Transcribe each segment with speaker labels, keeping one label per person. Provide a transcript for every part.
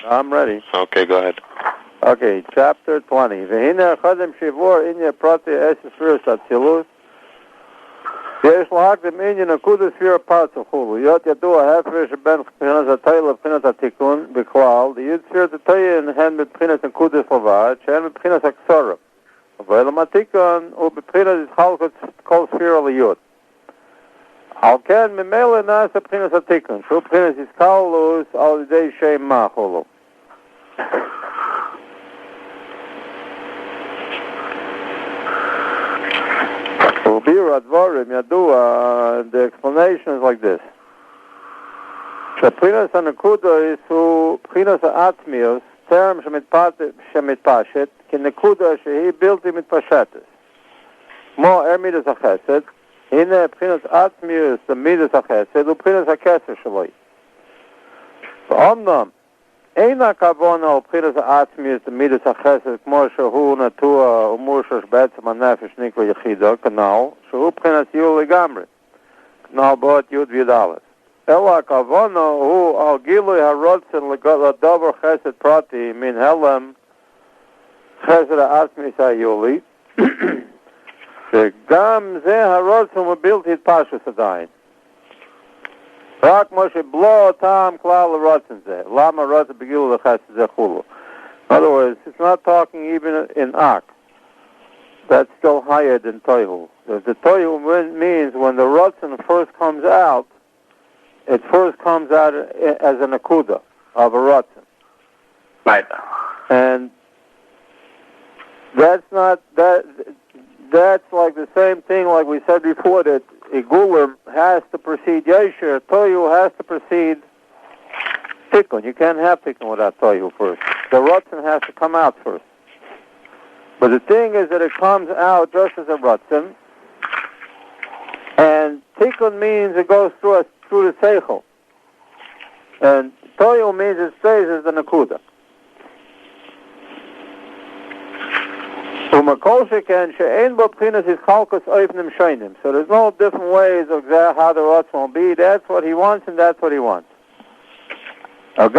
Speaker 1: I'm ready.
Speaker 2: Okay, go ahead.
Speaker 1: Okay, chapter 20. והנה קודם שיבור עניין פרטי ספירת HaYichud. יש להקדים עניין נקודות ספירה פרטי וכו'. להיות ידוע ההפרש בין מבחינת התאי לבחינת התיקון בכלל, להיות ספירת התאי הן מבחינת נקודות לבד, שהן מבחינת הקצרה. אבל התיקון הוא מבחינת התחלקות כל ספירה להיות. על כן ממילא נעשה מבחינת התיקון, שהוא מבחינת הסתכלות על ידי שם מה כולו. The explanation is like this. Prinus HaNekuda is who Prinus HaAtzmius, term shemitpashet, ki Nekuda shehi bilti mitpashetes. Mo midas HaChesed, hine Prinus HaAtzmius, the midas HaChesed, u Prinus HaKeser shaloi. V'omnam, Eina kavona al Prinus HaAtzmius, the midas HaChesed, kmo shehu natua umur betzim HaNefesh nikra yechida, kanal, shehu Prinus Yul Legamri. Now, but Yud Vidalis. Ela Kavana who al Gilui Harotzen Ladavar Chesed Prati min Helem Chesed Asmi Sayuli. Gam Ze Harotzen built his Pashas Adain. Rak Moshe Blo Tam Klal Harotzen Ze. Lama Harotzen Begilu Chesed Zechulu. In other words, it's not talking even in Ak. That's still higher than Toihu. The Toihu means when the Ratzin first comes out, it first comes out as an Akuda of a Ratzin.
Speaker 2: Right.
Speaker 1: And that's not, that's like the same thing like we said before, that Igulim has to precede Yesher, Toihu has to precede Tikkun. You can't have Tikkun without Toihu first. The Ratzin has to come out first. But the thing is that it comes out just as a Ratzin, and Tikkun means it goes through the Seichel, and Toyu means it stays as the Nakuda. So there's no different ways of how the Ratzin will be. That's what he wants, and that's what he wants. And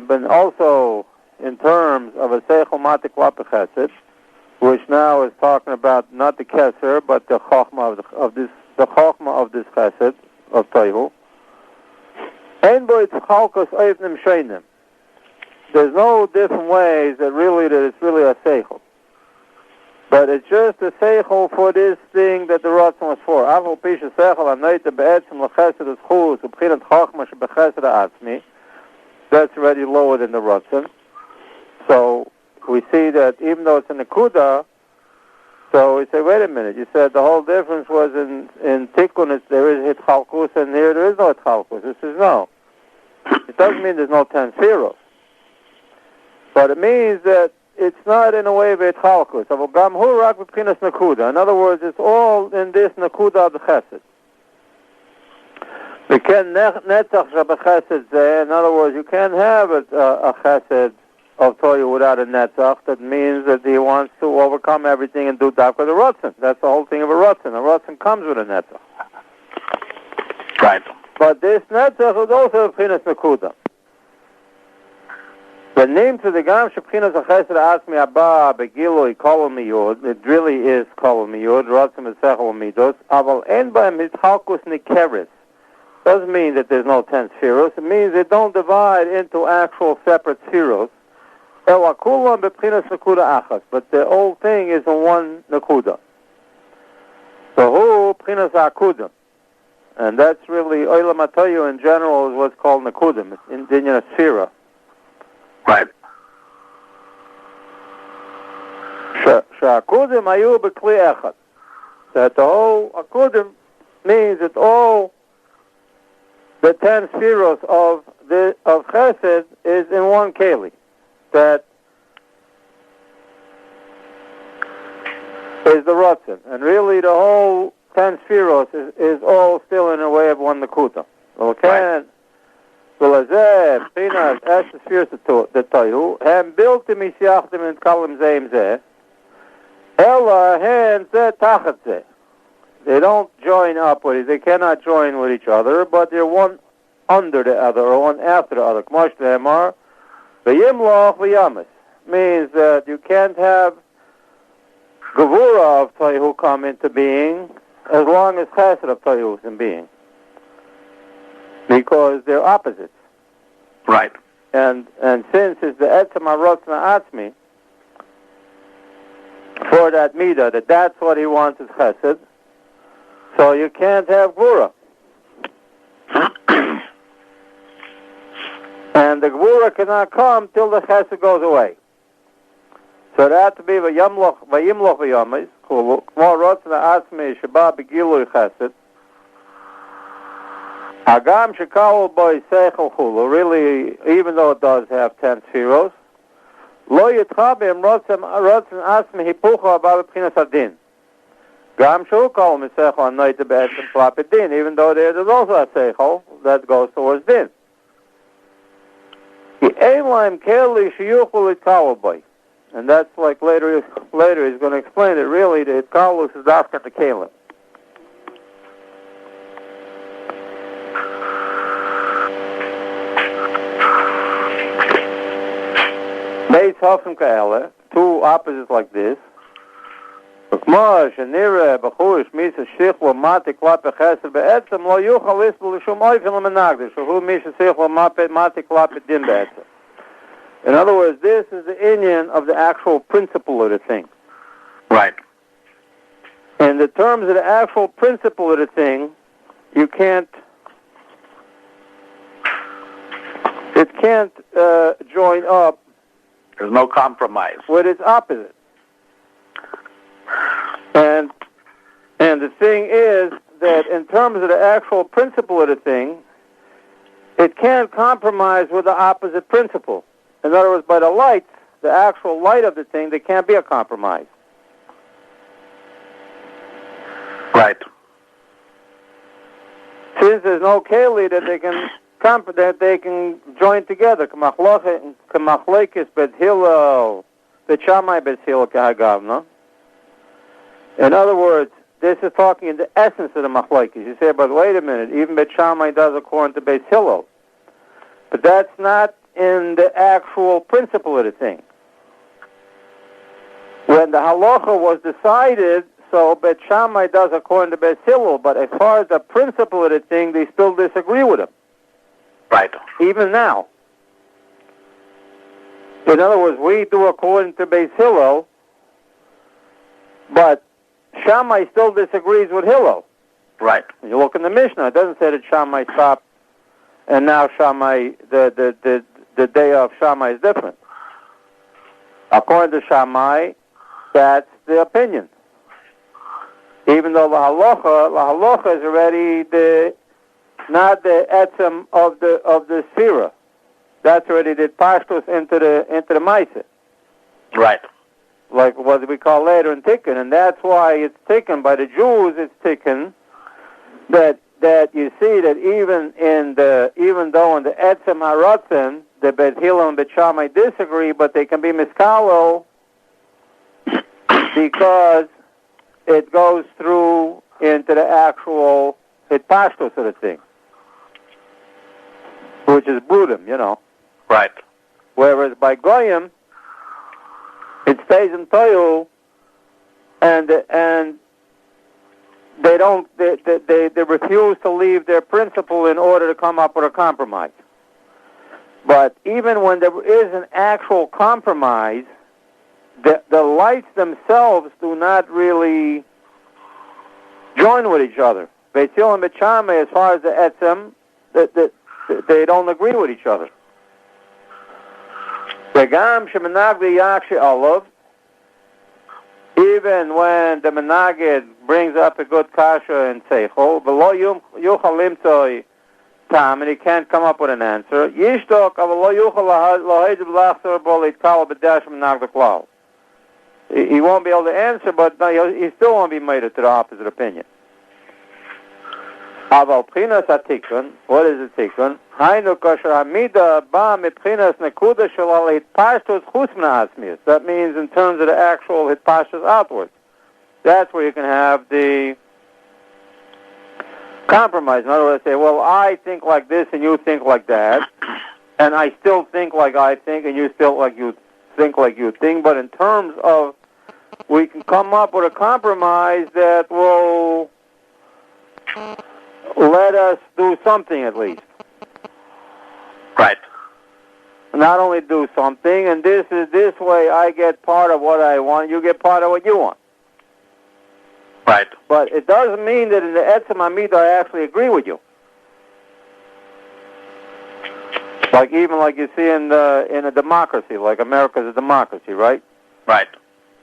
Speaker 1: then also in terms of a Seichel Matik Lape Chesed, which now is talking about not the Keser, but the Chochma of this Chesed, of Toihu. There's no different ways that it's really a Seichel. But it's just a Seichel for this thing that the Ratzon was for. Avol Pisha Seichel Anoita Be'etzim L'Chesed Eschus U'Pchinat Chochma She'Bechesed Ha'atzmi. That's already lower than the Ratzon. So we see that even though it's in the Kuda, so we say, wait a minute, you said the whole difference was in Tikkun, there is Hitchalkus, and here there is no Hitchalkus. This is no. It doesn't mean there's no 10 Sfiros. But it means that it's not in a way of Hitchalkus. In other words, it's all in this Nakuda of the Chesed. In other words, you can't have a Chesed of Toyu without a Netzach. That means that he wants to overcome everything and do Dafka the Ratzin. That's the whole thing of a Ratzin. A Ratzin comes with a Netzach.
Speaker 2: Right.
Speaker 1: But this Netzach is also a Pchinas Nakuda. The name to the Gam Shepchinas HaChesed Asmi Abba Begiloi Kolom Miyud. It really is Kolom Miyud. Ratzin Mesechel Midos. Aval En Bahem Hitchalkus Nikeris. Doesn't mean that there's no 10 Spheros. It means they don't divide into actual separate Spheros. But the whole thing is in one Nakuda. So who Pchinas HaAkudim? And that's really Olam HaToyu in general is what's called Nakudim. It's indigenous Sphera.
Speaker 2: Right.
Speaker 1: Sha'akudim ayu b'kli echad. That the whole Akudim means that all the 10 Spheros of Chesed is in one Keli. That is the Ratzin. And really the whole 10 Spheros is all still in a way of one Nakuda. Okay? ולזה, בחינת אש ספירס דתאיהו, הם בלתי מסייחדים ונתקלם זה עם זה, אלא הם זה תחת זה. They don't join up with it. They cannot join with each other, but they're one under the other or one after the other. K'mosh Nehemar, v'yimloch v'yamis, means that you can't have Gevura of Toihu come into being as long as Chesed of Toihu is in being, because they're opposites.
Speaker 2: Right.
Speaker 1: And since it's the Etzem HaRotzna Atzmi, for that Midah, that's what he wants is Chesed, so you can't have Gevura. And the Gevura cannot come till the Chesed goes away. So that had to be Vayimloch V'Yomis, K'mo Rotzna Atzmi Sheba B'Gilui Chesed, Hagam Shekawol Boi Seichel Chulu, really, even though it does have 10 spheros, Lo Yitchabim Rotzna Atzmi Hipucha Abba B'Chinas Adin. Gam Shu Kol Misechel Anoyte Be'etzem Klapid Din, even though there's also a Seichel that goes towards Din. Ein Laim Keli Shiyuchul Yitkawol Boi. And that's like later he's going to explain it. Really, the Hitkalus is Dafka the Kalim. Beis Hofim Kaele, two opposites like this. B'kmosh, Nira, B'chush, Misa, Shichlo, Mati, Klape, Chesed, Be'etzem, Lo Yuchal Isbel, L'Shum Oifin, L'Menagdish, Who Misha, Shichlo, Mati, Klape, Din, Be'etzem. In other words, this is the inyan of the actual principle of the thing.
Speaker 2: Right.
Speaker 1: In the terms of the actual principle of the thing, it can't join up.
Speaker 2: There's no compromise
Speaker 1: With its opposite. And the thing is that in terms of the actual principle of the thing, it can't compromise with the opposite principle. In other words, by the light, the actual light of the thing, there can't be a compromise.
Speaker 2: Right.
Speaker 1: Since there's no keli that they can join together. K'machlekes bet Hillel, bet Shammai bet Hillel k'hagavna. In other words, this is talking in the essence of the machlekes. You say, but wait a minute, even bet Shammai does according to bet Hillel. But that's not in the actual principle of the thing. When the halacha was decided, so Bet Shammai does according to Bet Hillel, but as far as the principle of the thing, they still disagree with him.
Speaker 2: Right.
Speaker 1: Even now. In other words, we do according to Bet Hillel, but Shammai still disagrees with Hillel.
Speaker 2: Right.
Speaker 1: When you look in the Mishnah, it doesn't say that Shammai stopped, and now Shammai, the day of Shammai is different. According to Shammai, that's the opinion. Even though the halacha is already not the etzem of the sphera. That's already the pashtus into the maaseh.
Speaker 2: Right.
Speaker 1: Like what we call later in tikkun, and that's why it's tikkun by the Jews. It's tikkun that you see that even though in the etzem haratzin the Bet Hillel and Bet Shammai disagree, but they can be miskalo because it goes through into the actual hitpashtos of the thing, which is brutum,
Speaker 2: Right.
Speaker 1: Whereas by goyim, it stays in toyu, and they refuse to leave their principle in order to come up with a compromise. But even when there is an actual compromise, the lights themselves do not really join with each other. Beit Hillel and Beit Shammai, as far as the etzem, they don't agree with each other. Even when the menagid brings up a good kasha and seichel, and he can't come up with an answer. He won't be able to answer, but he still won't be made it to the opposite opinion. What is the tikkun? That means in terms of the actual hitpashtus outward. That's where you can have the Compromise. In other words, say, well, I think like this and you think like that, and I still think like I think and you still like you think, but in terms of we can come up with a compromise that will let us do something at least.
Speaker 2: Right.
Speaker 1: Not only do something, and this way I get part of what I want, you get part of what you want.
Speaker 2: Right.
Speaker 1: But it doesn't mean that in the Etzem Amida I actually agree with you. Like even like you see in a democracy, like America's a democracy, right?
Speaker 2: Right.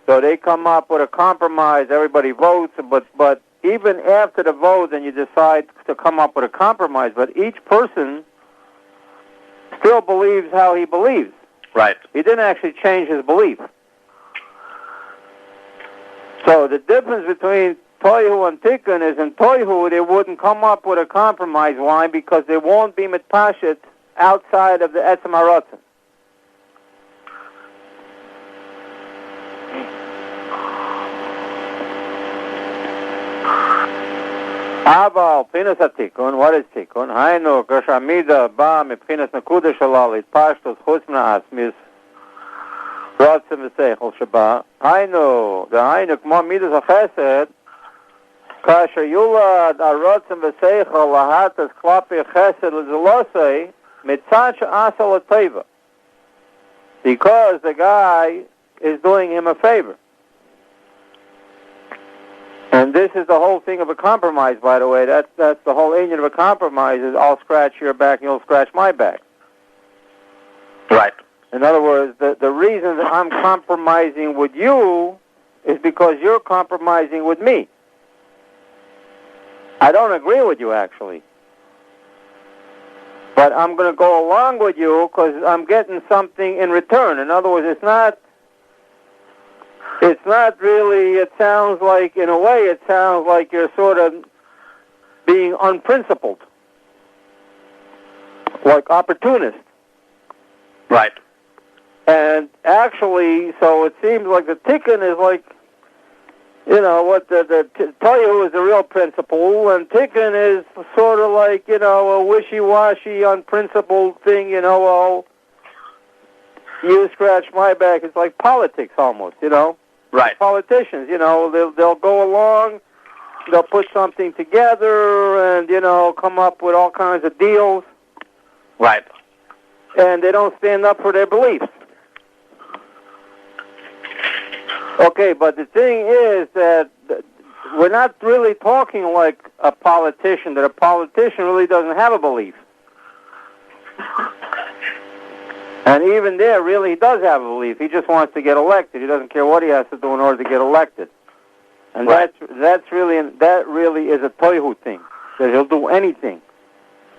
Speaker 1: So they come up with a compromise, everybody votes, but even after the vote, then you decide to come up with a compromise, but each person still believes how he believes.
Speaker 2: Right.
Speaker 1: He didn't actually change his belief. So the difference between Toihu and Tikkun is in Toihu they wouldn't come up with a compromise. Why? Because they won't be mitpashet outside of the Etzem HaRatzon. Aval Pinas HaTikkun, what is Tikkun? Hainu Kashamida Ba Mipchinas Nakuda Shalal Itpashtos Chutz Mina Asmis Ratzim V'Seichel Shaba. Hainu, the Hainu Kmo Midas HaChesed Kasher Yulad Aratzim V'Seichel Lahatas Klapi Chesed L'Zolosei Mitzad She'asa L'Teva. Because the guy is doing him a favor. And this is the whole thing of a compromise, by the way. That's the whole engine of a compromise is I'll scratch your back and you'll scratch my back.
Speaker 2: Right.
Speaker 1: In other words, the reason that I'm compromising with you is because you're compromising with me. I don't agree with you, actually. But I'm going to go along with you because I'm getting something in return. In other words, it's not really, it sounds like, in a way, it sounds like you're sort of being unprincipled. Like opportunist.
Speaker 2: Right.
Speaker 1: And actually, so it seems like the Tikkun is like, what tell you who is the real principle, and Tikkun is sort of like, a wishy-washy, unprincipled thing, well, you scratch my back. It's like politics almost,
Speaker 2: Right.
Speaker 1: Politicians, they'll go along, they'll put something together and, come up with all kinds of deals.
Speaker 2: Right.
Speaker 1: And they don't stand up for their beliefs. Okay, but the thing is that we're not really talking like a politician, that a politician really doesn't have a belief. And even there, really, he does have a belief. He just wants to get elected. He doesn't care what he has to do in order to get elected. And
Speaker 2: right.
Speaker 1: that really is a toihu thing, that he'll do anything.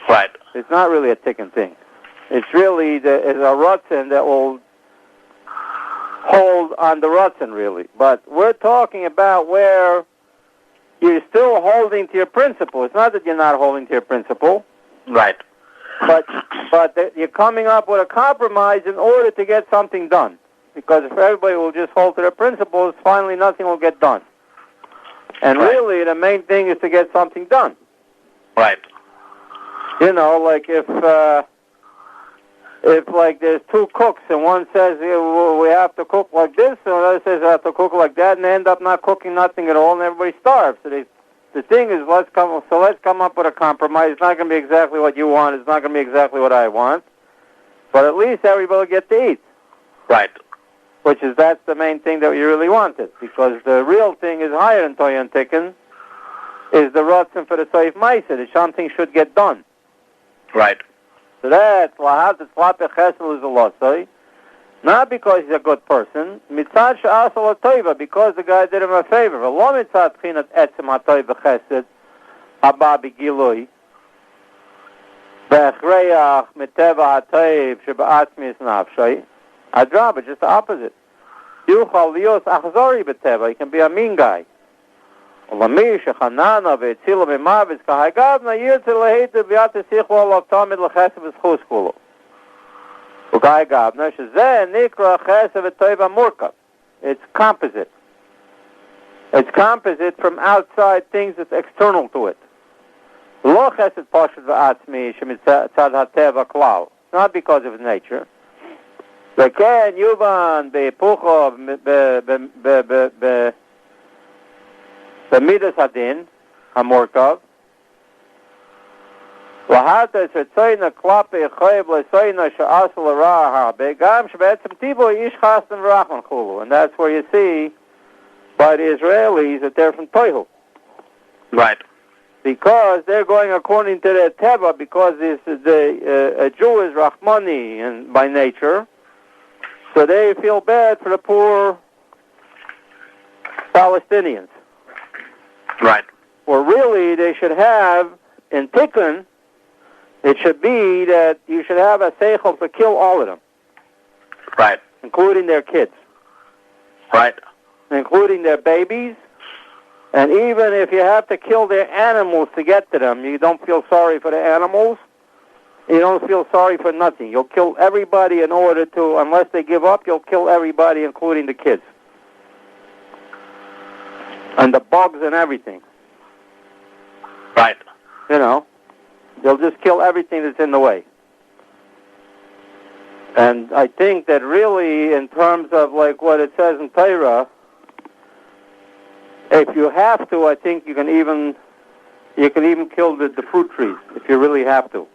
Speaker 2: Right.
Speaker 1: It's not really a Tikkun thing. It's really it's a Ratzon that will hold on the Ratzon, really. But we're talking about where you're still holding to your principle. It's not that you're not holding to your principle.
Speaker 2: Right.
Speaker 1: But you're coming up with a compromise in order to get something done. Because if everybody will just hold to their principles, finally nothing will get done. And
Speaker 2: right.
Speaker 1: really, the main thing is to get something done.
Speaker 2: Right.
Speaker 1: Like if like there's two cooks and one says we have to cook like this and another says we have to cook like that, and they end up not cooking nothing at all and everybody starves. So the thing is let's come up with a compromise. It's not going to be exactly what you want. It's not going to be exactly what I want. But at least everybody will get to eat.
Speaker 2: Right.
Speaker 1: That's the main thing that we really wanted. Because the real thing is higher than Toy and Tikkun, is the Ratzon for the Soif Maisa, that something should get done.
Speaker 2: Right.
Speaker 1: So that's Lahat Tzlape Chesel is a Losoi. Not because he's a good person, Mitzad She'asa L'Toiva, because the guy did him a favor. V'lo Mitzad Pchinat Etzem HaToiva Chesed Haba B'Gilui V'Echreach Miteva HaToiv She'Ba'atzmis Nafshoi. Adraba, just the opposite. Yuchal Lios Achzori B'Teva, he can be a mean guy. Ulami Shechanana V'Etzila B'Mavis Kahagavna Yirtze L'Heite B'Yate Sichlo Alav Tamid L'Chesed V'Schus Kulo. It's composite. It's composite from outside things that's external to it. Lo chesed poshet v'atzmi shemitzad hateva klal. Not because of nature. V'ken yuvan be'pucho b'midas hadin hamorkav. V'hata shetzoyna klape choyev lesoyna she'asel l'ra harbe gam shebe'etzem tibo ish chastan v'rachman chulu. And that's where you see by the Israelis that they're from Toihu.
Speaker 2: Right.
Speaker 1: Because they're going according to their teva, because a Jew is Rahmani and by nature, so they feel bad for the poor Palestinians.
Speaker 2: Right.
Speaker 1: Or really, they should have, in Tikkun, it should be that you should have a seichel to kill all of them.
Speaker 2: Right.
Speaker 1: Including their kids.
Speaker 2: Right.
Speaker 1: Including their babies. And even if you have to kill their animals to get to them, you don't feel sorry for the animals. You don't feel sorry for nothing. You'll kill everybody in order to, unless they give up, you'll kill everybody, including the kids. And the bugs and everything.
Speaker 2: Right.
Speaker 1: You know, they'll just kill everything that's in the way. And I think that really, in terms of like what it says in Torah, if you have to, I think you can even kill the fruit trees if you really have to.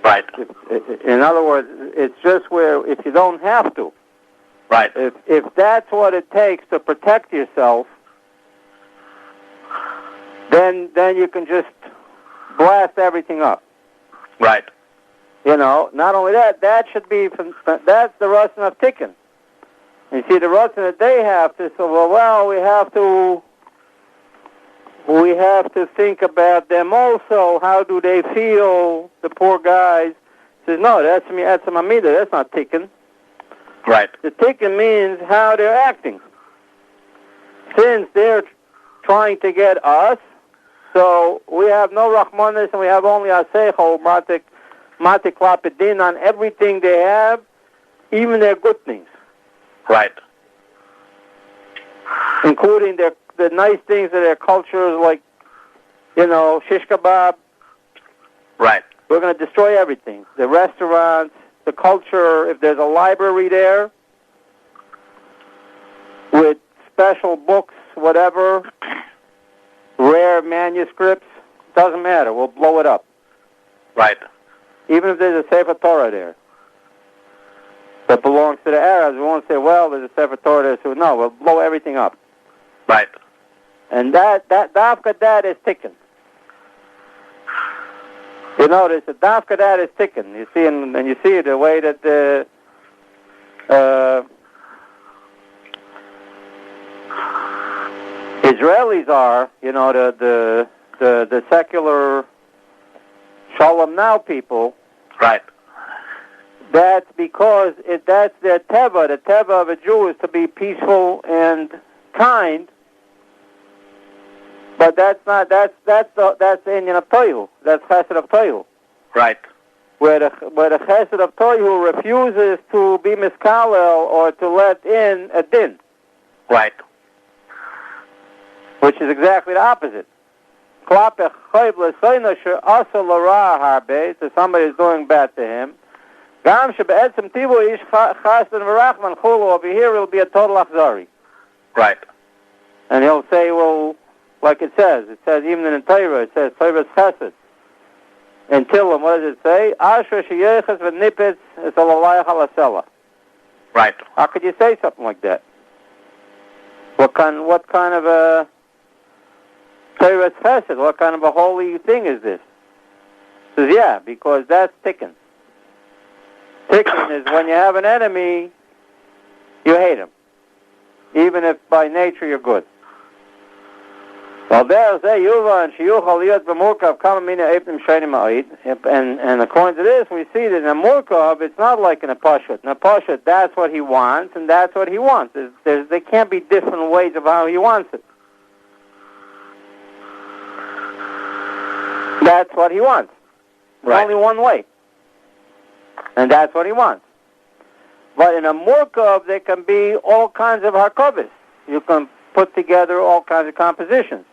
Speaker 2: Right.
Speaker 1: In other words, it's just where if you don't have to.
Speaker 2: Right.
Speaker 1: If that's what it takes to protect yourself, then you can just blast everything up.
Speaker 2: Right.
Speaker 1: You know, not only that should be that's the Russian of Tikkun. You see, the Russian that they have to say, well, we have to think about them also. How do they feel, the poor guys? He says, no, that's a mamida. That's not Tikkun.
Speaker 2: Right.
Speaker 1: The Tikkun means how they're acting. Since they're trying to get us, so we have no Rahmanis and we have only Aseichel, Matik Klapidin on everything they have, even their good things.
Speaker 2: Right.
Speaker 1: Including the nice things of their cultures, like, you know, shish kebab.
Speaker 2: Right.
Speaker 1: We're going to destroy everything. The restaurants, the culture, if there's a library there with special books, whatever, rare manuscripts, doesn't matter. We'll blow it up.
Speaker 2: Right.
Speaker 1: Even if there's a Sefer Torah there that belongs to the Arabs, we won't say, well, there's a Sefer Torah there, so no, we'll blow everything up.
Speaker 2: Right. And
Speaker 1: that is Tikkun. You notice that Dafka that is Tikkun. You see, and you see the way that the Israelis are, you know, the secular Shalom Now people.
Speaker 2: Right.
Speaker 1: That's because that's their teva. The teva of a Jew is to be peaceful and kind. But that's the Inyan of Toihu. That's Chesed of Toihu.
Speaker 2: Right.
Speaker 1: Where the Chesed of Toihu refuses to be miskalel or to let in a din.
Speaker 2: Right.
Speaker 1: Which is exactly the opposite. So somebody is doing bad to him. Over here it will be a total achzari.
Speaker 2: Right.
Speaker 1: And he'll say, well, like it says even in Torah, it says Torah's chesed. In Tillim, what does it say? Asher sheyeches v'nipetz es alalayach alasela.
Speaker 2: Right.
Speaker 1: How could you say something like that? What kind of a Torah's chesed? What kind of a holy thing is this? He says, yeah, because that's Tikkun. Tikkun is when you have an enemy, you hate him, even if by nature you're good. Well, there's a yuva and shiyuchal liyot b'murkav kama mina eipnim sheinim ha'id. And according to this, we see that in a murkav, it's not like in a pashut. In a pashut, that's what he wants, and that's what he wants. There can't be different ways of how he wants it. That's what he wants. There's only one way. And that's what he wants. But in a murkav, there can be all kinds of harkovas. You can put together all kinds of compositions.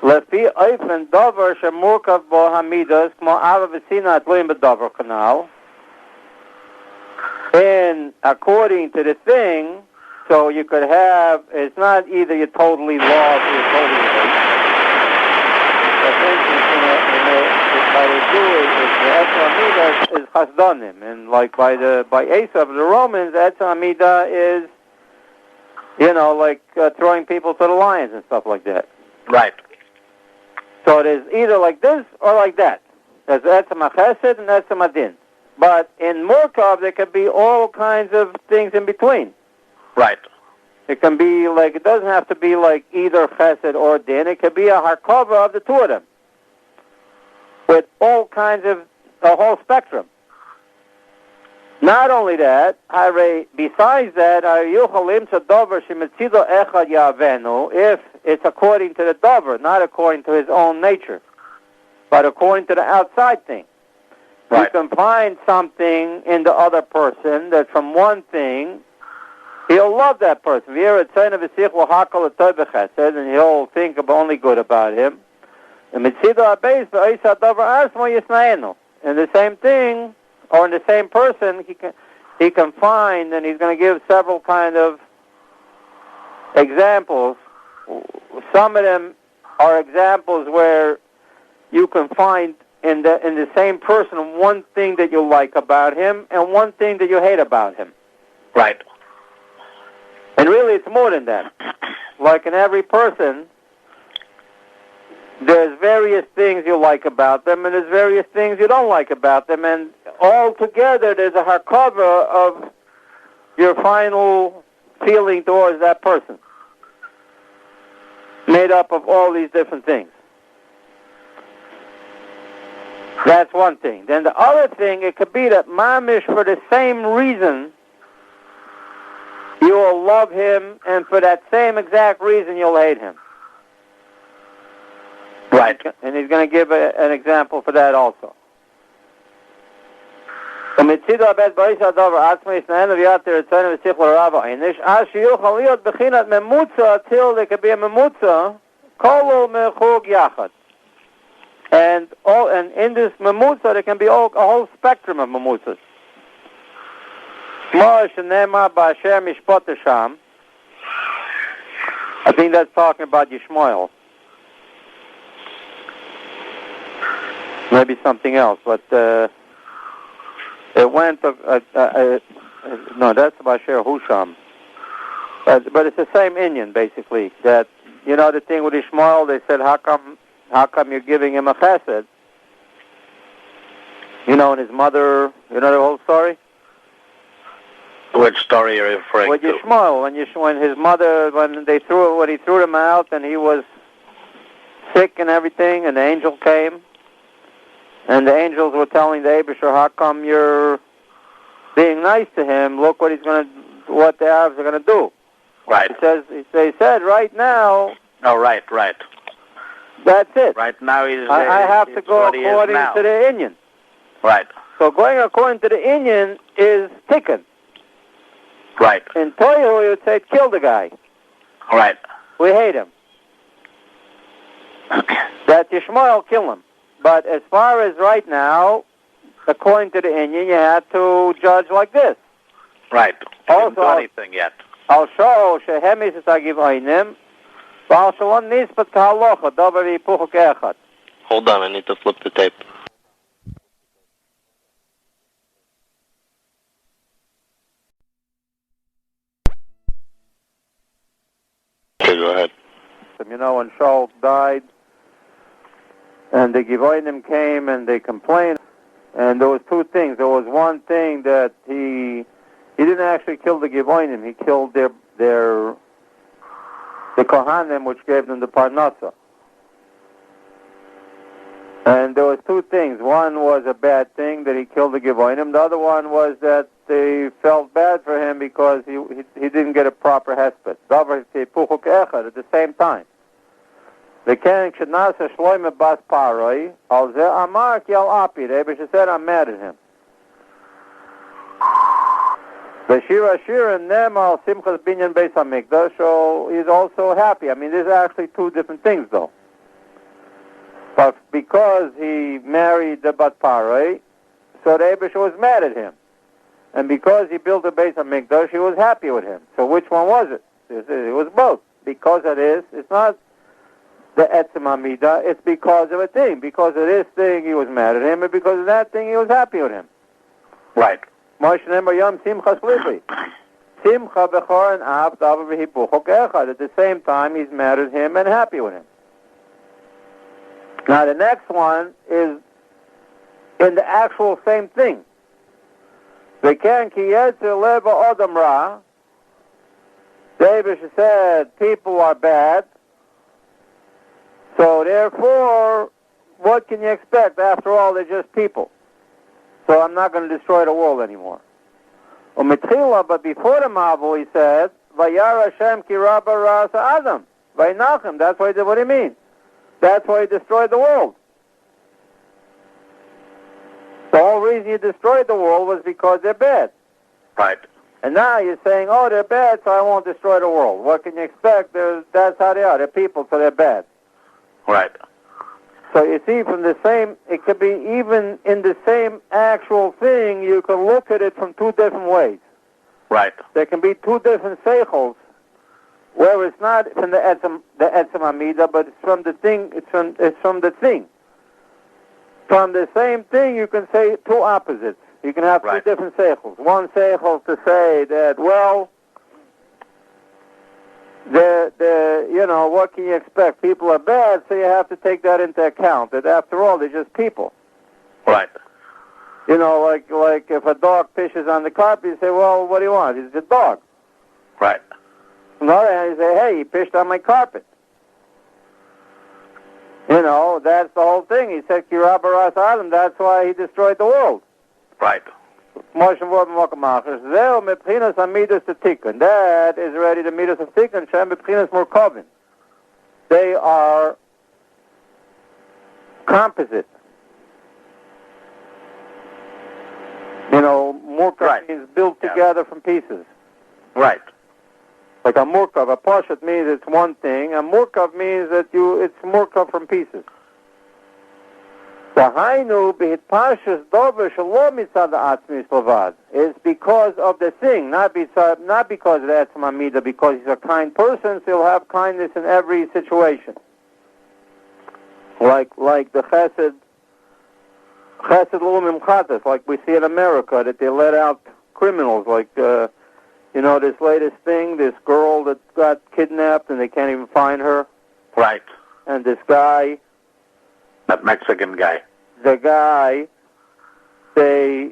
Speaker 1: לפי אופן דבר שמורכב בו המידות, כמו אהבה ושנאה תלויים בדבר כנ"ל. And according to the thing, so you could have, it's not either you're totally lost or you're totally right. But for instance, by the Jews, the Etzem Amidah is Chasdonim. And like by Esav, the Romans, Etzem Amidah is, like throwing people to the lions and stuff like that.
Speaker 2: Right.
Speaker 1: So it is either like this or like that. There's Etzem HaChesed and Etzem Adin. But in Murkav, there can be all kinds of things in between.
Speaker 2: Right.
Speaker 1: It can be like, it doesn't have to be like either Chesed or Din. It could be a Harkava of the two of them. With all kinds of, a whole spectrum. Not only that, besides that, if it's according to the Dover, not according to his own nature, but according to the outside thing.
Speaker 2: Right.
Speaker 1: You can find something in the other person that from one thing, he'll love that person. And he'll think only good about him. And the same thing, or in the same person, he can find, and he's going to give several kind of examples. Some of them are examples where you can find in the same person one thing that you like about him and one thing that you hate about him.
Speaker 2: Right.
Speaker 1: And really it's more than that. Like in every person, there's various things you like about them and there's various things you don't like about them, and all together there's a harkava of your final feeling towards that person, made up of all these different things. That's one thing. Then the other thing, it could be that mamish, for the same reason, you will love him, and for that same exact reason, you'll hate him.
Speaker 2: Right.
Speaker 1: And he's going to give an example for that also. There can be a memutza, kolu mechug yachad. And in this memutza, there can be a whole spectrum of memutzas. I think that's talking about Yishmael. Maybe something else, but it went. No, that's about Shaar Husham. But it's the same Indian, basically. That the thing with Ishmael, they said, how come you're giving him a chesed? And his mother, the whole story?
Speaker 2: Which story are you referring
Speaker 1: with
Speaker 2: to?
Speaker 1: Yishmael, when his mother, when he threw him out and he was sick and everything, and the angel came, and the angels were telling the Abishur, how come you're being nice to him? Look what the Arabs are going to do.
Speaker 2: Right.
Speaker 1: They said, right now.
Speaker 2: Oh, right.
Speaker 1: That's it.
Speaker 2: Right now
Speaker 1: I have to go according to the Indian.
Speaker 2: Right.
Speaker 1: So going according to the Indian is tikkun.
Speaker 2: Right.
Speaker 1: In Toyahu, you would say, kill the guy.
Speaker 2: Right.
Speaker 1: We hate him. That Yishmael, kill him. But as far as right now, according to the Indian, you have to judge like this.
Speaker 2: Right.
Speaker 1: Also,
Speaker 2: didn't do anything yet.
Speaker 1: Al sha'o shehem yisagiv oinim, v'al shalom nispat kahalocha, davar yipuchuk echad.
Speaker 3: Hold on, I need to flip the tape. Okay, go ahead.
Speaker 1: When Shaul died, and the Givonim came and they complained, and there was two things. There was one thing that he didn't actually kill the Givonim. He killed the Kohanim, which gave them the Parnasa. And there was two things. One was a bad thing that he killed the Givonim. The other one was that they felt bad for him because he didn't get a proper hesped. At the same time. The king should not say Shloime bas paroi. Al ze amar ki al api. The Rebbe said, I'm mad at him. The Shira Shira nem al simchas binyan beis hamikdash. So he's also happy. I mean, these are actually two different things, though. But because he married the Bat Paroi, so the Eibusher was mad at him. And because he built a Beis HaMikdash, he was happy with him. So which one was it? It was both. Because of this, it's not the Etzem Hamida, it's because of a thing. Because of this thing, he was mad at him, and because of that thing, he was happy with him.
Speaker 2: Right.
Speaker 1: Yom Simchas Libi. Simcha Bechor and Av Davar V'Hipuchok Echad. At the same time, he's mad at him and happy with him. Now, the next one is in the actual same thing. V'ken ki yetzer leva odam ra. David said, people are bad. So therefore, what can you expect? After all, they're just people. So I'm not going to destroy the world anymore. But before the Mabul, he said, Vayar Hashem ki rabba rasa Adam. Vaynachem. That's what he means. That's why he destroyed the world. The whole reason he destroyed the world was because they're bad.
Speaker 2: Right.
Speaker 1: And now you're saying, oh, they're bad, so I won't destroy the world. What can you expect? That's how they are. They're people, so they're bad.
Speaker 2: Right.
Speaker 1: So you see, from the same, it could be even in the same actual thing, you can look at it from two different ways.
Speaker 2: Right.
Speaker 1: There can be two different seichels, where it's not from the etzem amida, but it's from the thing. It's from the thing. From the same thing, you can say two opposites. You can have two different seichels. One seichel to say that, well, what can you expect? People are bad, so you have to take that into account. That after all, they're just people.
Speaker 2: Right.
Speaker 1: Like if a dog pishes on the carpet, you say, well, what do you want? He's a dog.
Speaker 2: Right.
Speaker 1: On the other hand, you say, hey, he pished on my carpet. That's the whole thing. He said, Kirab Baras Adam, that's why he destroyed the world.
Speaker 2: Right.
Speaker 1: That is already the midas of tikkun. Shem b'pchinas murkovin. They are composite. Murkav means built together from pieces.
Speaker 2: Right.
Speaker 1: Like a murkav, a poshet means it's one thing. A murkav means that it's murkav from pieces. It's because of the thing, not because of the etzem amida, because he's a kind person, so he'll have kindness in every situation. Like the chesed l'umim chatas, like we see in America, that they let out criminals, like, this latest thing, this girl that got kidnapped and they can't even find her.
Speaker 2: Right.
Speaker 1: And this guy,
Speaker 2: that Mexican guy.
Speaker 1: The guy, he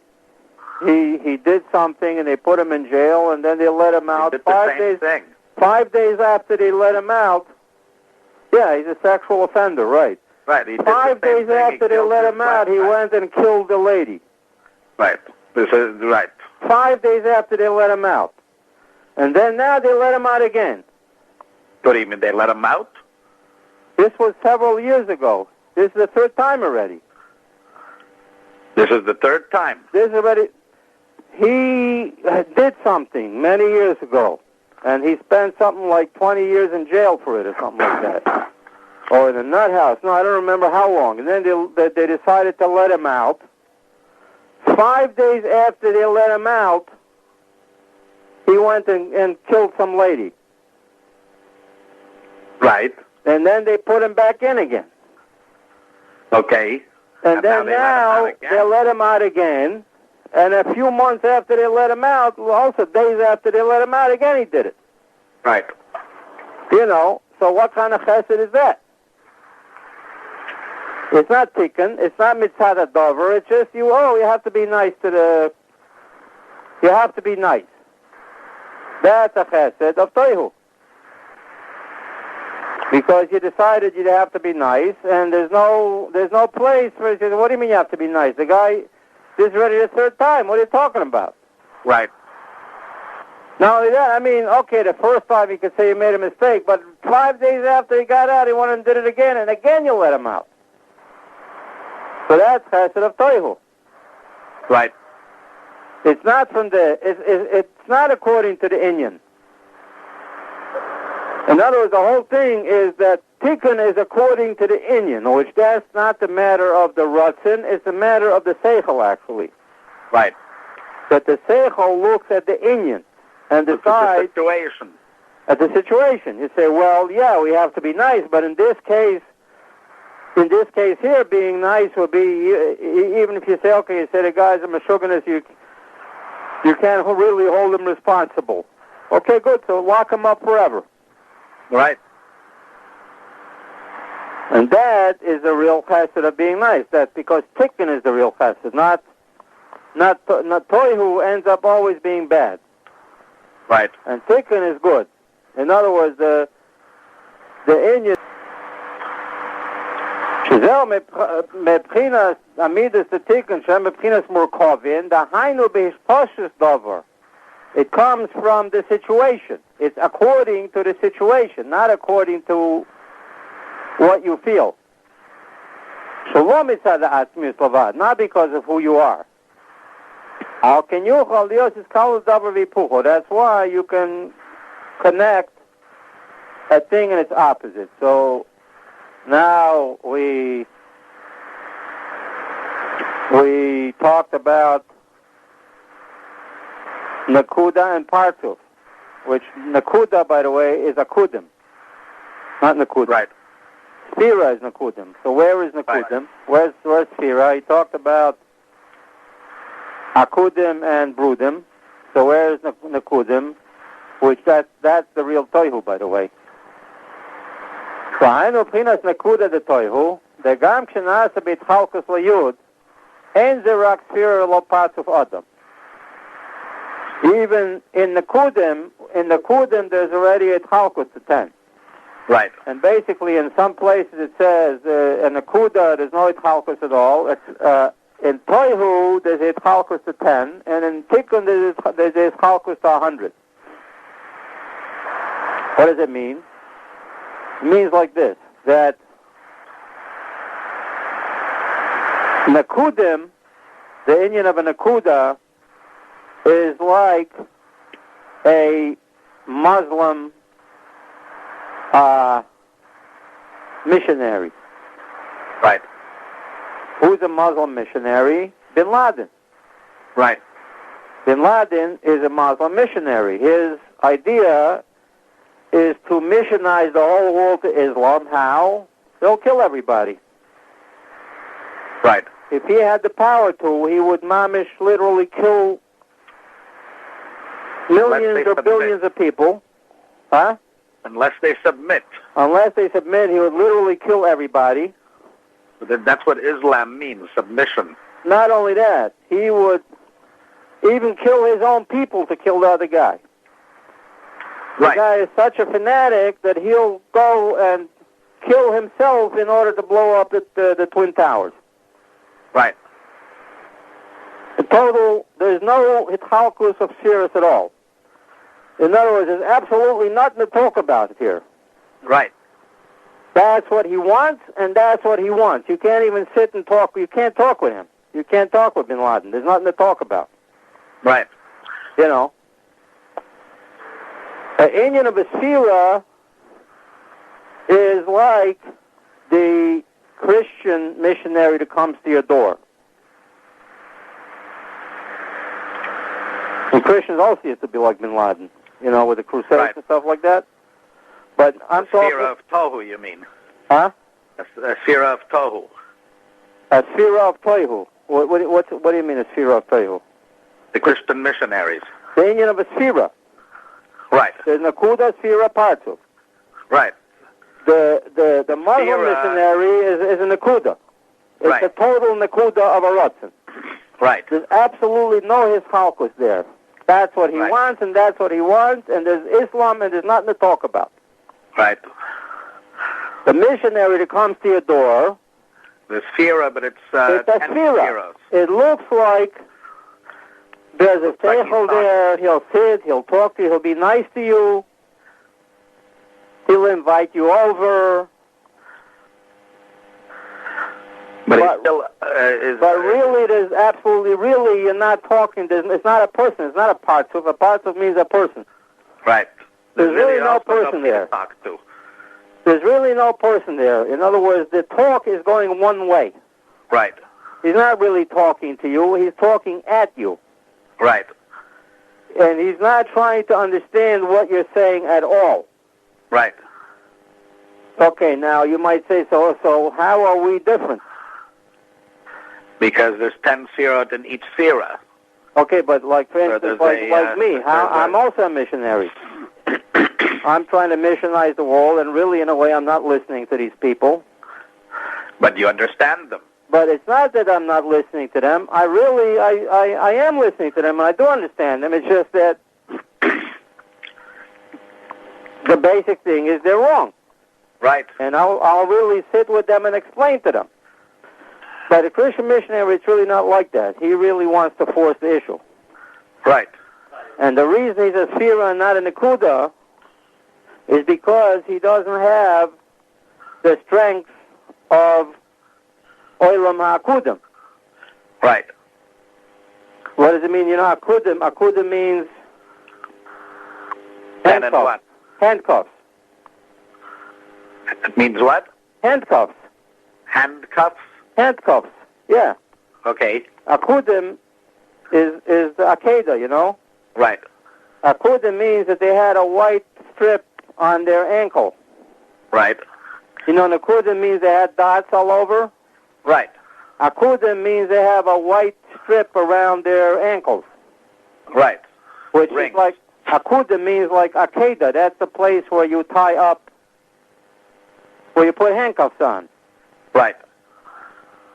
Speaker 1: did something and they put him in jail and then they let him out.
Speaker 2: He did the same thing.
Speaker 1: 5 days after they let him out, yeah, he's a sexual offender, right.
Speaker 2: Right. He did
Speaker 1: 5
Speaker 2: the same
Speaker 1: days
Speaker 2: thing.
Speaker 1: after they let him out, he went and killed the lady.
Speaker 2: Right. This is right.
Speaker 1: 5 days after they let him out. And then now they let him out again.
Speaker 2: What do you mean, they let him out?
Speaker 1: This was several years ago. This is the third time already.
Speaker 2: This is the third time.
Speaker 1: He did something many years ago, and he spent something like 20 years in jail for it or something like that. Or in a nut house. No, I don't remember how long. And then they decided to let him out. 5 days after they let him out, he went and killed some lady.
Speaker 2: Right.
Speaker 1: And then they put him back in again.
Speaker 2: Okay.
Speaker 1: And then now they let him out again. And a few months after they let him out, also days after they let him out again, he did it.
Speaker 2: Right.
Speaker 1: So what kind of chesed is that? It's not tikkun. It's not mitzad hadover. It's just you have to be nice you have to be nice. That's a chesed of toihu. Because you decided you'd have to be nice, and there's no place for it. What do you mean you have to be nice? The guy, this is already the third time. What are you talking about?
Speaker 2: Right.
Speaker 1: Not only that, the first time you could say you made a mistake, but 5 days after he got out, he went and did it again, and again you let him out. So that's chesed of toihu.
Speaker 2: Right.
Speaker 1: It's not from it's not according to the Inyan. In other words, the whole thing is that tikkun is according to the inyan, which that's not the matter of the ratzon, it's the matter of the seichel, actually.
Speaker 2: Right.
Speaker 1: That the seichel looks at the inyan and decides...
Speaker 2: The situation.
Speaker 1: At the situation. You say, well, yeah, we have to be nice, but in this case here, being nice would be, even if you say, okay, you say the guy's a meshuggah, you can't really hold him responsible. Okay, good, so lock him up forever.
Speaker 2: Right.
Speaker 1: And that is the real chesed of being nice. That's because tikkun is the real chesed, not toihu ends up always being bad.
Speaker 2: Right.
Speaker 1: And tikkun is good. In other words, the inyan Shizel mebchinas amidas the tikkun shem mebchinas murkovin the hainu behishpashus davar. It comes from the situation. It's according to the situation, not according to what you feel. Shalom mitzad ha'atzmius lavad, not because of who you are. Al ken yuchal lios is kalus davar v'hipucho. That's why you can connect a thing and its opposite. So now we talked about Nakuda and Partuf, which Nakuda, by the way, is Akudim, not Nakuda.
Speaker 2: Right.
Speaker 1: Sphira is Nakudim. So where is Nakudim? Right. Where's Sphira? He talked about Akudim and Brudim. So where is Nakudim? Which that's the real Toihu, by the way. So Hainu Prinas Nakuda the Toihu, the Gam Kshenasa B'Tchalkus L'Yud, En Zerak Sphira Lo Partuf Adam. Even in Nakudim, there's already a Tchalkus to 10.
Speaker 2: Right.
Speaker 1: And basically, in some places it says in Nakuda there's no Tchalkus at all. It's in Toihu there's a Tchalkus to 10, and in Tikkun there's a Tchalkus to 100. What does it mean? It means like this: that Nakudim, the inyan of a Nakuda, is like a Muslim missionary.
Speaker 2: Right.
Speaker 1: Who's a Muslim missionary? Bin Laden.
Speaker 2: Right.
Speaker 1: Bin Laden is a Muslim missionary. His idea is to missionize the whole world to Islam. How? They'll kill everybody.
Speaker 2: Right.
Speaker 1: If he had the power to, he would mamish literally kill millions or billions of people. Huh?
Speaker 2: Unless they submit.
Speaker 1: Unless they submit, he would literally kill everybody.
Speaker 2: But that's what Islam means, submission.
Speaker 1: Not only that, he would even kill his own people to kill the other guy. The
Speaker 2: Right.
Speaker 1: guy is such a fanatic that he'll go and kill himself in order to blow up the Twin Towers.
Speaker 2: Right.
Speaker 1: In total, there's no hitchalkus of Sirius at all. In other words, there's absolutely nothing to talk about here.
Speaker 2: Right.
Speaker 1: That's what he wants, and that's what he wants. You can't even sit and talk. You can't talk with him. You can't talk with Bin Laden. There's nothing to talk about.
Speaker 2: Right.
Speaker 1: You know. The inyan of a Sphira is like the Christian missionary that comes to your door. And Christians also used to be like Bin Laden, you know, with the Crusades
Speaker 2: Right.
Speaker 1: and stuff like that. But I'm talking...
Speaker 2: Sphira of Tohu, you mean?
Speaker 1: Huh?
Speaker 2: A Sphira of Tohu.
Speaker 1: A Sphira of Toihu. What do you mean a Sphira of Toihu?
Speaker 2: The Christian missionaries.
Speaker 1: The inyan of a Sphira.
Speaker 2: Right.
Speaker 1: There's Nakuda, Sphira, Partuf.
Speaker 2: Right.
Speaker 1: The Muslim
Speaker 2: Sphira.
Speaker 1: missionary is a Nakuda. It's
Speaker 2: Right.
Speaker 1: a total Nakuda of a Ratzon.
Speaker 2: Right.
Speaker 1: There's absolutely no hishalkus there. That's what he
Speaker 2: Right.
Speaker 1: wants, and that's what he wants, and there's Islam, and there's nothing to talk about.
Speaker 2: Right.
Speaker 1: The missionary that comes to your door,
Speaker 2: The Sphira, but it's
Speaker 1: it's a
Speaker 2: 10
Speaker 1: Sphira.
Speaker 2: spheros.
Speaker 1: It looks like there's a
Speaker 2: Like he's
Speaker 1: teichel there. He'll sit, he'll talk to you, he'll be nice to you, he'll invite you over.
Speaker 2: But he
Speaker 1: But-
Speaker 2: still is...
Speaker 1: But really, there's absolutely, really, you're not talking, it's not a person, it's not a partuf. A partuf means a person.
Speaker 2: Right.
Speaker 1: There's really no
Speaker 2: also
Speaker 1: person
Speaker 2: nobody
Speaker 1: there.
Speaker 2: to talk to.
Speaker 1: There's really no person there. In other words, the talk is going one way.
Speaker 2: Right.
Speaker 1: He's not really talking to you. He's talking at you.
Speaker 2: Right.
Speaker 1: And he's not trying to understand what you're saying at all.
Speaker 2: Right.
Speaker 1: Okay, now you might say, so how are we different?
Speaker 2: Because there's 10 sefirot in each sefirah.
Speaker 1: Okay, but like, for instance, like me, I'm also a missionary. I'm trying to missionize the world, and really, in a way, I'm not listening to these people.
Speaker 2: But you understand them.
Speaker 1: But it's not that I'm not listening to them. I am listening to them, and I do understand them. It's just that the basic thing is they're wrong.
Speaker 2: Right.
Speaker 1: And I'll really sit with them and explain to them. But a Christian missionary, it's really not like that. He really wants to force the issue.
Speaker 2: Right.
Speaker 1: And the reason he's a sefirah and not a nekuda is because he doesn't have the strength of Olam HaAkudim.
Speaker 2: Right.
Speaker 1: What does it mean? You know, Akudim. Akudim means
Speaker 2: And what?
Speaker 1: Handcuffs.
Speaker 2: It means what?
Speaker 1: Handcuffs.
Speaker 2: Handcuffs?
Speaker 1: Handcuffs. Yeah.
Speaker 2: Okay.
Speaker 1: Akudim is the Akeda, you know?
Speaker 2: Right.
Speaker 1: Akudim means that they had a white strip on their ankle.
Speaker 2: Right.
Speaker 1: You know, Nakudim means they had dots all over.
Speaker 2: Right.
Speaker 1: Akudim means they have a white strip around their ankles.
Speaker 2: Right.
Speaker 1: Which
Speaker 2: Ring.
Speaker 1: is like, Akudim means like Akeda. That's the place where you tie up, where you put handcuffs on.
Speaker 2: Right.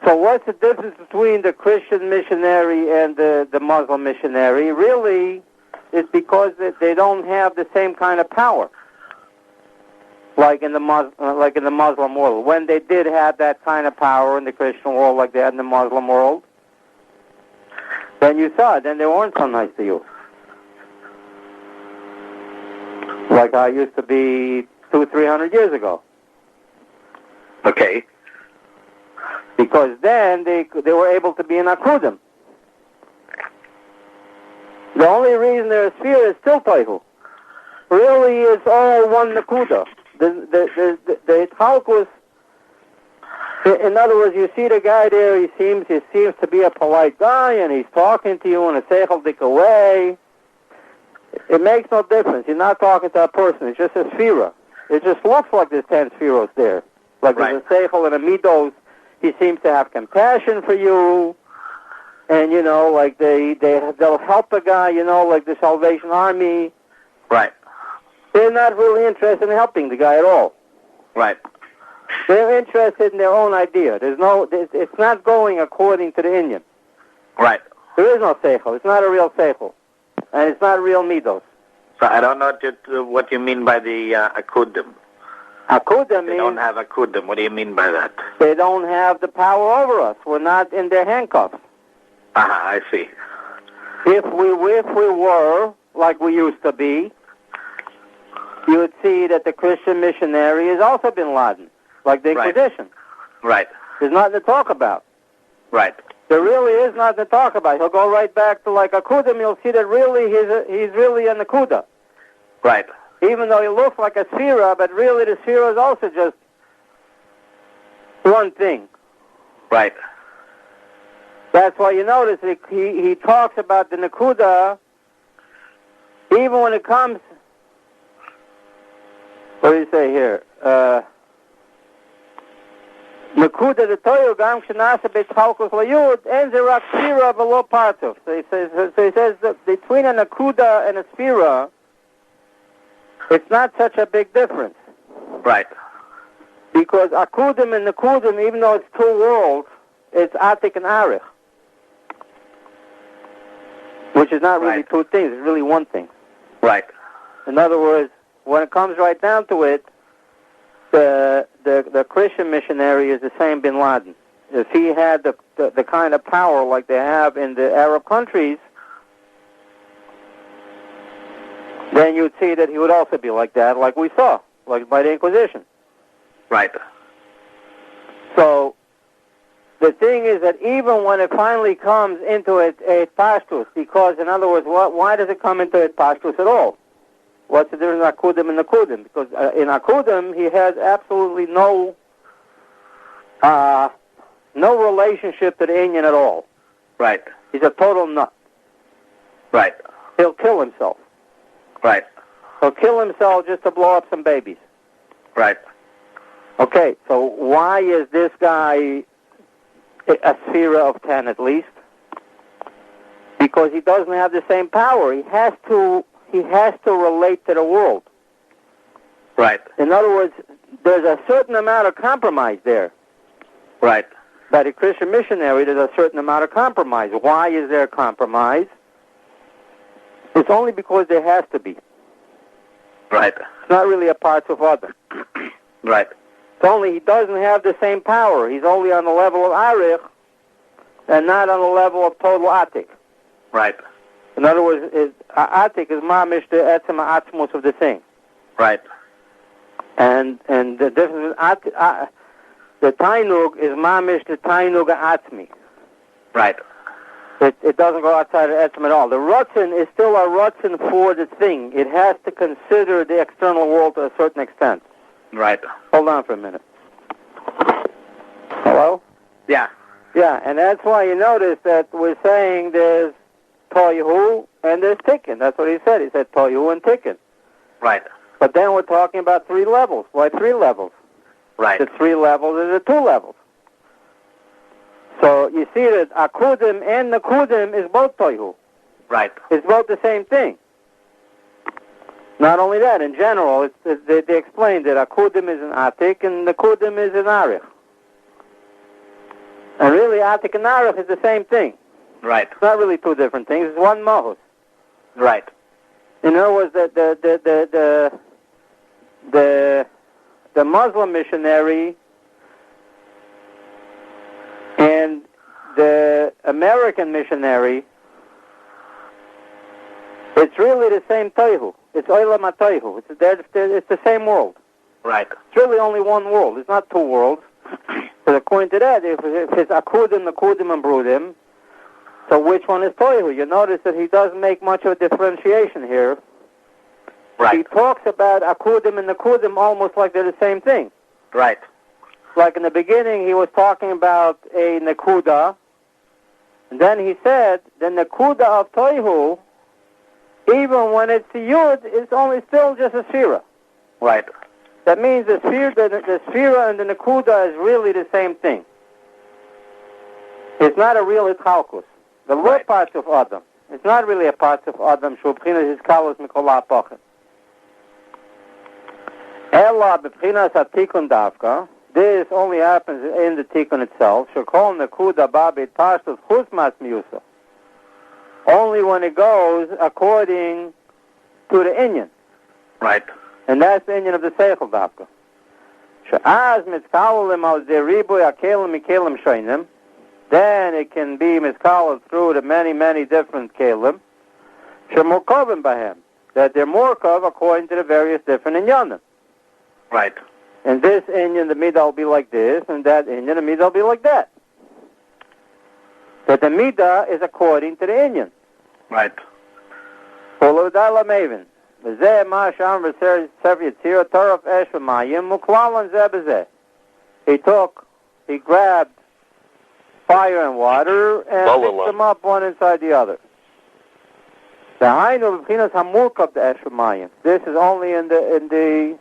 Speaker 1: So what's the difference between the Christian missionary and the Muslim missionary? Really, it's because they don't have the same kind of power, like in the Muslim world. When they did have that kind of power in the Christian world, like they had in the Muslim world, then you saw it. Then they weren't so nice to you, like I used to be 200-300 years ago.
Speaker 2: Okay.
Speaker 1: Because then they were able to be in Akudim. The only reason they're a sphere is still Taihu. Really, it's all one Nakuda. The Hitbonenut, in other words, you see the guy there, he seems to be a polite guy, and he's talking to you in a seichel-dik way. It makes no difference. You're not talking to a person. It's just a sefira. It just looks like there's 10 spheros there. Like there's a seichel and a midos. He seems to have compassion for you, and you know, like they'll help a guy, you know, like the Salvation Army.
Speaker 2: Right.
Speaker 1: They're not really interested in helping the guy at all.
Speaker 2: Right.
Speaker 1: They're interested in their own idea. It's not going according to the Indian.
Speaker 2: Right.
Speaker 1: There is no seichel. It's not a real seichel, and it's not real midos.
Speaker 2: So I don't know what you mean by the akudim.
Speaker 1: Akudim
Speaker 2: They
Speaker 1: means
Speaker 2: don't have akudim. What do you mean by that?
Speaker 1: they don't have the power over us. We're not in their handcuffs.
Speaker 2: I see.
Speaker 1: If we were like we used to be, you would see that the Christian missionary is also Bin Laden, like the Inquisition.
Speaker 2: Right.
Speaker 1: There's nothing to talk about.
Speaker 2: Right.
Speaker 1: There really is nothing to talk about. He'll go right back to like Akudim. You'll see that really he's really a Nakuda.
Speaker 2: Right.
Speaker 1: Even though he looks like a sefira, but really the sefira is also just one thing.
Speaker 2: Right.
Speaker 1: That's why you notice that he talks about the Nakuda, even when it comes, what do you say here? Nakuda the toyo gam shenasa betchalkus layud enzerak sefira below partov. So he says that between a Nakuda and a sefira, it's not such a big difference.
Speaker 2: Right.
Speaker 1: Because Akudim and Nakudim, even though it's two worlds, it's Atik and Arich. Which is not really two things, it's really one thing.
Speaker 2: Right.
Speaker 1: In other words, when it comes right down to it, the Christian missionary is the same Bin Laden. If he had the kind of power like they have in the Arab countries, then you'd see that he would also be like that, like we saw, like by the Inquisition.
Speaker 2: Right.
Speaker 1: So, the thing is that even when it finally comes into it pashtus, because in other words, why does it come into it pashtus at all? What's the difference in Akudim and Nakudim? Because in Akudim, he has absolutely no relationship to the Inyan at all.
Speaker 2: Right.
Speaker 1: He's a total nut.
Speaker 2: Right.
Speaker 1: He'll kill himself.
Speaker 2: Right.
Speaker 1: He'll kill himself just to blow up some babies.
Speaker 2: Right.
Speaker 1: Okay, so why is this guy a Sphira of 10 at least? Because he doesn't have the same power. He has to relate to the world.
Speaker 2: Right.
Speaker 1: In other words, there's a certain amount of compromise there.
Speaker 2: Right.
Speaker 1: By the Christian missionary, there's a certain amount of compromise. Why is there compromise? It's only because there has to be.
Speaker 2: Right.
Speaker 1: It's not really a part of other.
Speaker 2: Right.
Speaker 1: It's only he doesn't have the same power. He's only on the level of Arich and not on the level of total Atik.
Speaker 2: Right.
Speaker 1: In other words, Atik is mamish the etzem atzmos of the thing.
Speaker 2: Right.
Speaker 1: And the difference is the Tainug is mamish the Tainug atzmi.
Speaker 2: Right.
Speaker 1: It doesn't go outside of etzem at all. The Rutzen is still a Rutzen for the thing. It has to consider the external world to a certain extent.
Speaker 2: Right.
Speaker 1: Hold on for a minute. Hello?
Speaker 2: Yeah.
Speaker 1: Yeah, and that's why you notice that we're saying there's Toihu and there's Tikkun. That's what he said. He said Toihu and Tikkun.
Speaker 2: Right.
Speaker 1: But then we're talking about 3 levels. Why 3 levels?
Speaker 2: Right.
Speaker 1: The 3 levels are the 2 levels. So you see that Akudim and Nakudim is both Toihu.
Speaker 2: Right.
Speaker 1: It's both the same thing. Not only that, in general, they explained that Akudim is an Atik and Nakudim is an Arich. And really, Atik and Arich is the same thing.
Speaker 2: Right.
Speaker 1: It's not really 2 different things. It's one Mahus.
Speaker 2: Right.
Speaker 1: In other words, the Muslim missionary and the American missionary, it's really the same Toihu. It's Olam HaToihu. It's the same world.
Speaker 2: Right.
Speaker 1: It's really only one world. It's not 2 worlds. But according to that, if it's Akudim, Nakudim, and Brudim, so which one is Toihu? You notice that he doesn't make much of a differentiation here.
Speaker 2: Right.
Speaker 1: He talks about Akudim and Nakudim almost like they're the same thing.
Speaker 2: Right.
Speaker 1: Like in the beginning, he was talking about a Nakuda, and then he said the Nakuda of Toihu, even when it's a Yud, it's only still just a Sphira.
Speaker 2: Right.
Speaker 1: That means the Sphira and the Nakuda is really the same thing. It's not a real Itchalkus. The low parts of Adam. It's not really a part of Adam. Shubchina his kalos mikola pochet. Ella b'pchinas hatikun davka. This only happens in the tikkun itself. Shekol Nakuda babit pashtus chusmas miusa. Only when it goes according to the Inyan.
Speaker 2: Right.
Speaker 1: And that's the Inyan of the Seichel Davka. She'az mitzkalulim al zeribu akelim mikelim shoinim. Then it can be mitzkaled through the many, many different kelim. She'murkovim bahem. That they're murkov according to the various different Inyanim.
Speaker 2: Right.
Speaker 1: And this Inyan, the Midah will be like this, and that Inyan, the Midah will be like that. That the Midah is according to the Inyan.
Speaker 2: Right.
Speaker 1: Uludala Maven. V'zeh ma sham v'ser yitzira taraf esh v'mayim muklalan zeh b'zeh. He grabbed fire and water and mixed them up one inside the other. The Hainu v'chinas hamurkab the esh v'mayim. This is only in the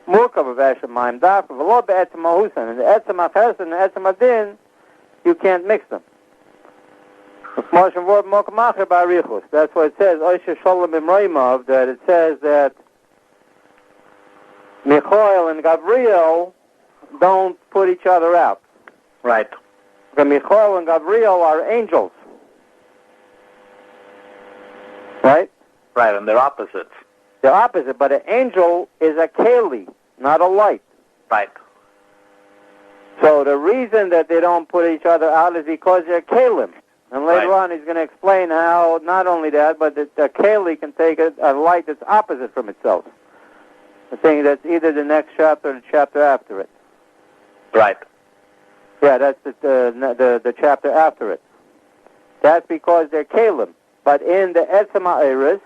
Speaker 1: murkab of esh v'mayim. Dafka v'lo be'etzem mahusan. And the etzem aches and the etzem adin, you can't mix them. That's why it says, that it says that Michael and Gabriel don't put each other out.
Speaker 2: Right.
Speaker 1: The Michael and Gabriel are angels. Right?
Speaker 2: Right, and they're opposites.
Speaker 1: They're opposite, but an angel is a keli, not a light.
Speaker 2: Right.
Speaker 1: So the reason that they don't put each other out is because they're kelim. And later on he's going to explain how, not only that, but that the keli can take a light that's opposite from itself. I think that's either the next chapter or the chapter after it.
Speaker 2: Right.
Speaker 1: Yeah, that's the chapter after it. That's because they're kelim. But in the Etzem Ha'eres,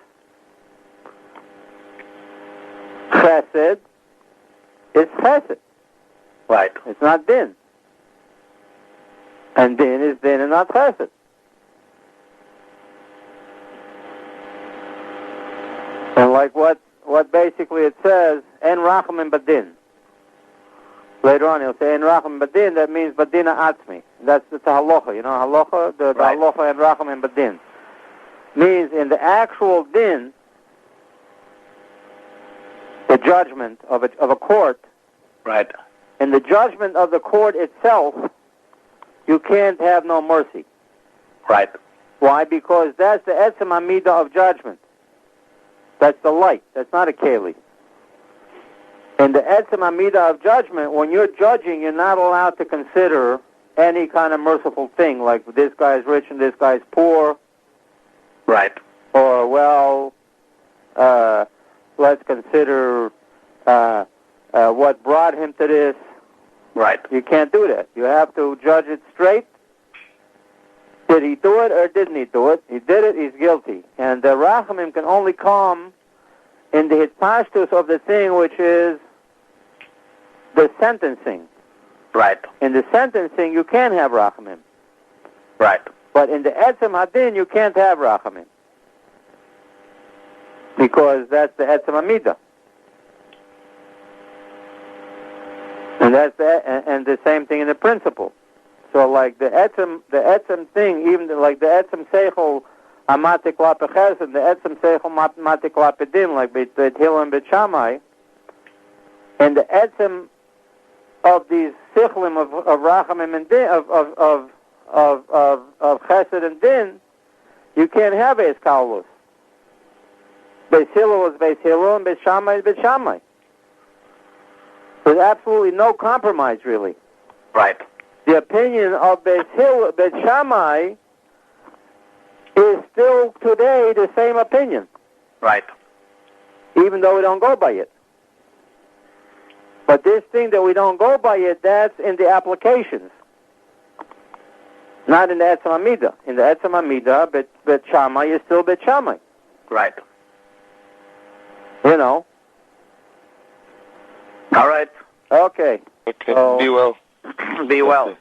Speaker 1: Chesed is chesed.
Speaker 2: Right.
Speaker 1: It's not din. And din is din and not chesed. And like what basically it says, en rachamim badin. Later on he'll say en rachamim badin, that means badina atzmi. That's the halacha. You know halacha? The
Speaker 2: Right.
Speaker 1: halacha en rachamim badin. Means in the actual din, the judgment of a court,
Speaker 2: Right.
Speaker 1: in the judgment of the court itself, you can't have no mercy.
Speaker 2: Right.
Speaker 1: Why? Because that's the etzem amida of judgment. That's the light. That's not a keli. In the etzem amida of judgment, when you're judging, you're not allowed to consider any kind of merciful thing, like this guy's rich and this guy's poor,
Speaker 2: Right.
Speaker 1: or, well, let's consider what brought him to this.
Speaker 2: Right.
Speaker 1: You can't do that. You have to judge it straight. Did he do it or didn't he do it? He did it, he's guilty. And the rachamim can only come in the hitpashtus of the thing, which is the sentencing.
Speaker 2: Right.
Speaker 1: In the sentencing, you can have rachamim.
Speaker 2: Right.
Speaker 1: But in the etzem hadin, you can't have rachamim. Because that's the etzem amida. And that's and the same thing in the principle. So like the etzem thing, even like the etzem seichel amate klape chesed, the etzem seichel amate klape din, like Bet Hillel and Bet Shammai, and the etzem of these sichlim of rachamim and din, of chesed and din, you can't have es kalus. Bet Hillel is Bet Hillel and Bet Shammai is Bet Shammai. There's absolutely no compromise, really.
Speaker 2: Right.
Speaker 1: The opinion of Bet Shammai is still today the same opinion,
Speaker 2: Right.
Speaker 1: even though we don't go by it. But this thing that we don't go by it, that's in the applications, not in the Etzem Amida. In the Etzem Amida, Bet Shammai is still Bet Shammai.
Speaker 2: Right.
Speaker 1: You know.
Speaker 2: All right.
Speaker 1: Okay.
Speaker 3: Okay.
Speaker 1: So,
Speaker 3: Be well.
Speaker 2: Be well.